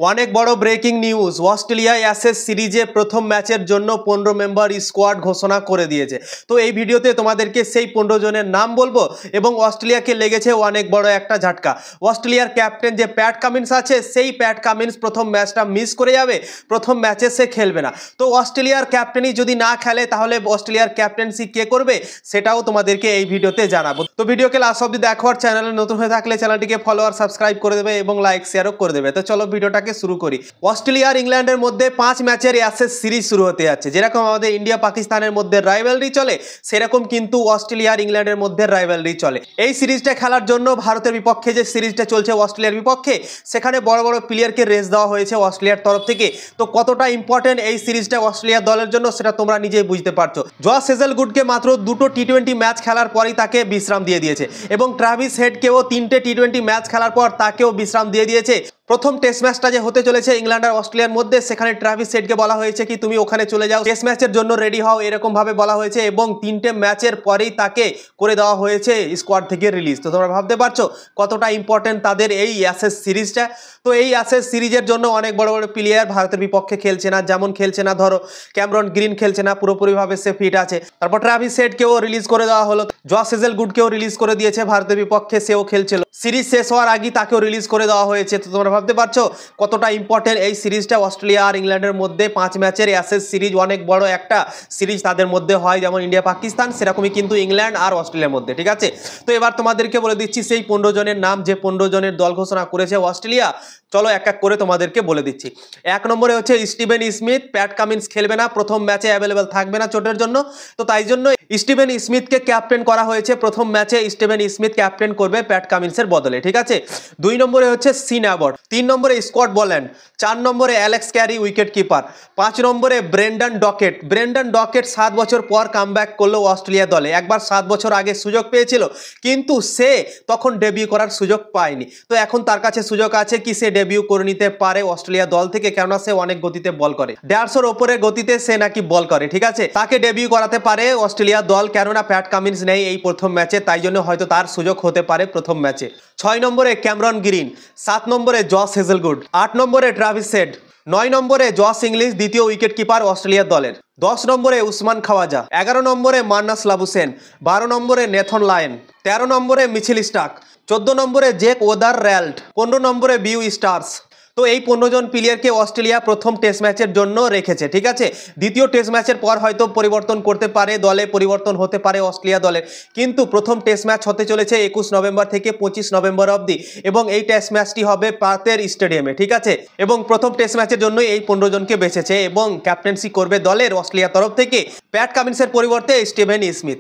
অনেক বড় breaking news. Australia Ashes সিরিজে প্রথম ম্যাচের জন্য 15 মেম্বার স্কোয়াড ঘোষণা করে দিয়েছে। তো এই ভিডিওতে তোমাদেরকে সেই 15 জনের নাম বলবো এবং অস্ট্রেলিয়াকে লেগেছে অনেক বড় একটা ঝাটকা। অস্ট্রেলিয়ার ক্যাপ্টেন যে প্যাট কামিন্স আছে, সেই প্যাট কামিন্স প্রথম ম্যাচটা মিস করে যাবে, প্রথম ম্যাচে সে খেলবে না। তো অস্ট্রেলিয়ার ক্যাপ্টেনই যদি না খেলে তাহলে অস্ট্রেলিয়ার ক্যাপ্টেন্সি কে করবে সেটাও তোমাদেরকে এই ভিডিওতে জানাবো। তো ভিডিওকে লাস্ট অবধি দেখো, আর চ্যানেলে নতুন হয়ে থাকলে চ্যানেলটিকে ফলো আর সাবস্ক্রাইব করে দেবে এবং লাইক শেয়ারও করে দেবে। তো চলো ভিডিওটাকে শুরু করি। অস্ট্রেলিয়া আর ইংল্যান্ডের মধ্যে 5 ম্যাচের অ্যাশেজ সিরিজ শুরু হতে যাচ্ছে। যেরকম আমাদের ইন্ডিয়া পাকিস্তানের মধ্যে রাইভালরি চলে, সেরকম কিন্তু অস্ট্রেলিয়া আর ইংল্যান্ডের মধ্যে রাইভালরি চলে। এই সিরিজটা খেলার জন্য ভারতের বিপক্ষে যে সিরিজটা চলছে অস্ট্রেলিয়ার বিপক্ষে, সেখানে বড় বড় প্লেয়ারকে রেস দেওয়া হয়েছে অস্ট্রেলিয়ার তরফ থেকে। তো কতটা ইম্পর্টেন্ট এই সিরিজটা অস্ট্রেলিয়া দলের জন্য সেটা তোমরা নিজেই বুঝতে পারছো। জশ হেজেলউডকে মাত্র 2টো টি20 ম্যাচ খেলার পরই তাকে বিশ্রাম দিয়ে দিয়েছে এবং ট্রাভিস হেডকেও 3টে টি20 ম্যাচ খেলার পর তাকেও বিশ্রাম দিয়ে দিয়েছে। প্রথম টেস্ট ম্যাচটা যে হতে চলেছে ইংল্যান্ড আর অস্ট্রেলিয়ার মধ্যে, সেখানে ট্রাভিস হেডকে বলা হয়েছে কি তুমি ওখানে চলে যাও, টেস্ট ম্যাচের জন্য রেডি হও, এরকম ভাবে বলা হয়েছে এবং 3টে ম্যাচের পরেই তাকে করে দেওয়া হয়েছে স্কোয়াড থেকে রিলিজ। তো তোমরা ভাবতে পারছো কতটা ইম্পর্টেন্ট তাদের এই অ্যাশেজ সিরিজটা। তো এই অ্যাশেজ সিরিজের জন্য অনেক বড় বড় প্লেয়ার ভারতের বিপক্ষে খেলছে না। যেমন খেলছে না ধরো ক্যামেরন গ্রিন খেলছে না, পুরোপুরিভাবে সে ফিট আছে। তারপর ট্রাভিস হেডকেও রিলিজ করে দেওয়া হলো, জশ হেজেলউডকেও রিলিজ করে দিয়েছে ভারতের বিপক্ষে, সেও খেলছিল। সিরিজ শেষ হওয়ার আগেই তাকেও রিলিজ করে দেওয়া হয়েছে। তো তোমরা ভাবতে পারছো কতটা ইম্পর্টেন্ট এই সিরিজটা অস্ট্রেলিয়া আর ইংল্যান্ডের মধ্যে। 5 ম্যাচের অ্যাশেজ সিরিজ অনেক বড় একটা সিরিজ তাদের মধ্যে হয়, যেমন ইন্ডিয়া পাকিস্তান, সেরকমই কিন্তু ইংল্যান্ড আর অস্ট্রেলিয়ার মধ্যে। ঠিক আছে, তো এবার তোমাদেরকে বলে দিচ্ছি সেই 15 জনের নাম, যে 15 জনের দল ঘোষণা করেছে অস্ট্রেলিয়া। চলো এক এক করে তোমাদেরকে বলে দিচ্ছি। 1 নম্বরে হচ্ছে স্টিভেন স্মিথ। প্যাট কামিন্স খেলবে না, প্রথম ম্যাচে অ্যাভেলেবেল থাকবে না চোটের জন্য, তো তাই জন্য স্টিভেন স্মিথকে ক্যাপ্টেন করা হয়েছে। প্রথম ম্যাচে স্টিভেন স্মিথ ক্যাপ্টেন করবে প্যাট কামিন্সের বদলে। ঠিক আছে, 2 নম্বরে হচ্ছে সিন অ্যাবট, 3 নম্বরে স্কট বল্যান্ড, 4 নম্বরে অ্যালেক্স ক্যারি উইকেট কিপার, 5 নম্বরে ব্রেন্ডন ডকেট। ব্রেন্ডন ডকেট 7 বছর পর কামব্যাক করলো অস্ট্রেলিয়া দলে। একবার 7 বছর আগে সুযোগ পেয়েছিল, কিন্তু সে তখন ডেবিউ করার সুযোগ পায়নি। তো এখন তার কাছে সুযোগ আছে কি সে ডেবিউ করে নিতে পারে অস্ট্রেলিয়া দল থেকে, কেননা সে অনেক গতিতে বল করে, 150-র ওপরে গতিতে সে নাকি বল করে। ঠিক আছে, তাকে ডেবিউ করাতে পারে অস্ট্রেলিয়া দল, কেননা প্যাট কামিন্স নেই এই প্রথম ম্যাচে, তাই জন্য হয়তো তার সুযোগ হতে পারে প্রথম ম্যাচে। 6 নম্বরে ক্যামেরন গ্রিন, 7 নম্বরে জশ হেজেলউড, 8 নম্বরে ট্রাভিস হেড, 9 নম্বরে জশ ইংলিশ দ্বিতীয় উইকেট কিপার অস্ট্রেলিয়া দলের, 10 নম্বরে উসমান খাওয়াজা, 11 নম্বরে মান্নাস লাবুসেন, 12 নম্বরে নেথন লায়ন, 13 নম্বরে মিচেল স্টার্ক, 14 নম্বরে জেক ওদার র্যাল্ড, 15 নম্বরে বিউ স্টার্স। তো এই 15 জন প্লেয়ারকে অস্ট্রেলিয়া প্রথম টেস্ট ম্যাচের জন্য রেখেছে। ঠিক আছে, দ্বিতীয় টেস্ট ম্যাচের পর হয়তো পরিবর্তন করতে পারে, দলে পরিবর্তন হতে পারে অস্ট্রেলিয়া দলের, কিন্তু প্রথম টেস্ট ম্যাচ হতে চলেছে 21 নভেম্বর থেকে 25 নভেম্বর অবধি এবং এই টেস্ট ম্যাচটি হবে পার্থের স্টেডিয়ামে। ঠিক আছে, এবং প্রথম টেস্ট ম্যাচের জন্য এই 15 জনকে বেছেছে এবং ক্যাপ্টেন্সি করবে দলের অস্ট্রেলিয়া তরফ থেকে প্যাট কামিন্সের পরিবর্তে স্টিভেন স্মিথ।